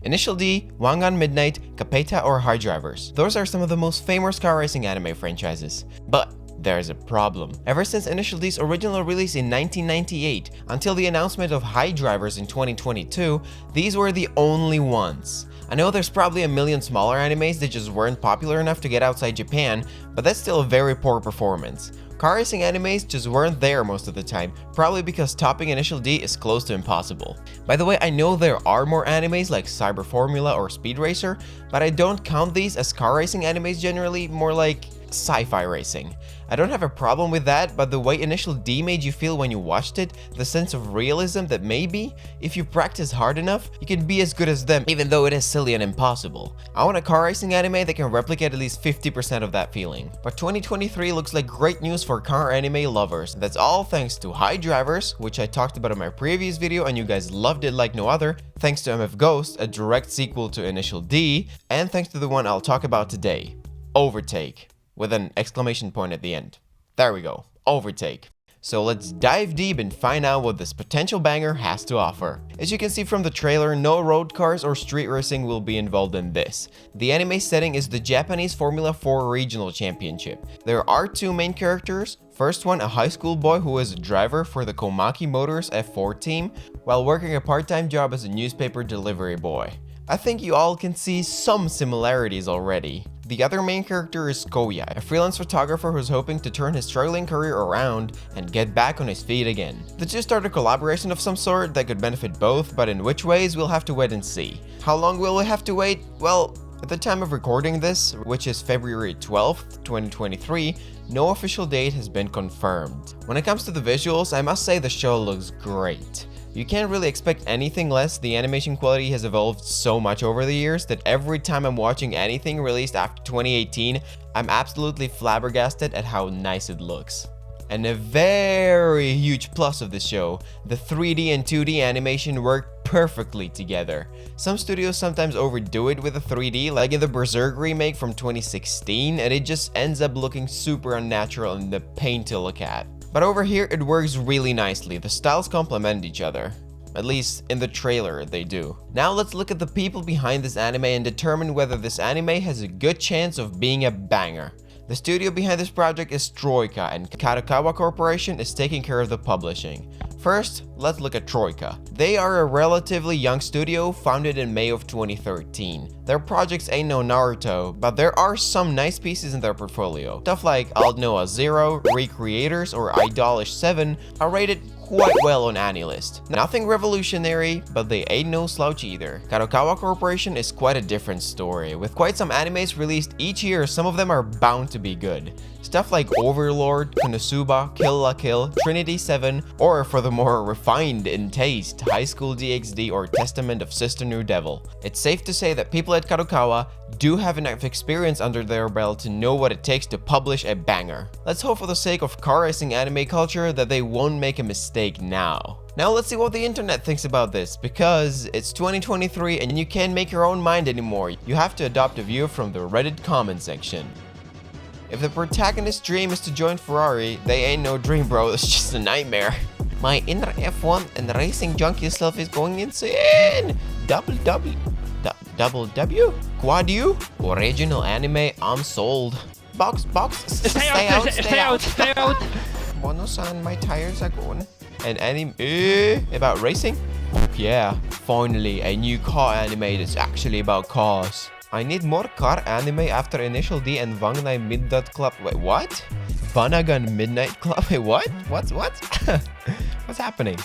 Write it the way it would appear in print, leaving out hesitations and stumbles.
Initial D, Wangan Midnight, Capeta, or High Drivers. Those are some of the most famous car racing anime franchises. But there's a problem. Ever since Initial D's original release in 1998 until the announcement of High Drivers in 2022, these were the only ones. I know there's probably a million smaller animes that just weren't popular enough to get outside Japan, but that's still a very poor performance. Car racing animes just weren't there most of the time, probably because topping Initial D is close to impossible. By the way, I know there are more animes like Cyber Formula or Speed Racer, but I don't count these as car racing animes generally, more like sci-fi racing. I don't have a problem with that, but the way Initial D made you feel when you watched it, the sense of realism that maybe, if you practice hard enough, you can be as good as them, even though it is silly and impossible. I want a car racing anime that can replicate at least 50% of that feeling. But 2023 looks like great news for car anime lovers. That's all thanks to High Drivers, which I talked about in my previous video and you guys loved it like no other, thanks to MF Ghost, a direct sequel to Initial D, and thanks to the one I'll talk about today, Overtake, with an exclamation point at the end. There we go, Overtake. So let's dive deep and find out what this potential banger has to offer. As you can see from the trailer, no road cars or street racing will be involved in this. The anime setting is the Japanese Formula 4 Regional Championship. There are two main characters. First one, a high school boy who is a driver for the Komaki Motors F4 team, while working a part-time job as a newspaper delivery boy. I think you all can see some similarities already. The other main character is Koya, a freelance photographer who's hoping to turn his struggling career around and get back on his feet again. The two start a collaboration of some sort that could benefit both, but in which ways we'll have to wait and see. How long will we have to wait? Well, at the time of recording this, which is February 12th, 2023, no official date has been confirmed. When it comes to the visuals, I must say the show looks great. You can't really expect anything less. The animation quality has evolved so much over the years that every time I'm watching anything released after 2018, I'm absolutely flabbergasted at how nice it looks. And a very huge plus of this show, the 3D and 2D animation work perfectly together. Some studios sometimes overdo it with the 3D, like in the Berserk remake from 2016, and it just ends up looking super unnatural and a pain to look at. But over here it works really nicely, the styles complement each other. At least in the trailer they do. Now let's look at the people behind this anime and determine whether this anime has a good chance of being a banger. The studio behind this project is TROYCA, and Kadokawa Corporation is taking care of the publishing. First, let's look at TROYCA. They are a relatively young studio founded in May of 2013. Their projects ain't no Naruto, but there are some nice pieces in their portfolio. Stuff like Alt Noah 0, Recreators, or Idolish 7 are rated quite well on AniList. Nothing revolutionary, but they ain't no slouch either. Kadokawa Corporation is quite a different story. With quite some animes released each year, some of them are bound to be good. Stuff like Overlord, Konosuba, Kill la Kill, Trinity 7, or for the more refined in taste, High School DxD or Testament of Sister New Devil. It's safe to say that people at Kadokawa do have enough experience under their belt to know what it takes to publish a banger. Let's hope for the sake of car racing anime culture that they won't make a mistake now. Now let's see what the internet thinks about this, because it's 2023 and you can't make your own mind anymore. You have to adopt a view from the Reddit comment section. If the protagonist's dream is to join Ferrari, they ain't no dream, bro, it's just a nightmare. My inner F1 and racing junkie self is going insane! Double W? Quad U? Original anime, I'm sold. Box, stay out. Mono-san, my tires are gone. An anime about racing? Yeah, finally a new car anime that's actually about cars. I need more car anime after Initial D and Vanagan Midnight Club. Wait, what? Vanagan Midnight Club? Wait, what? What's happening?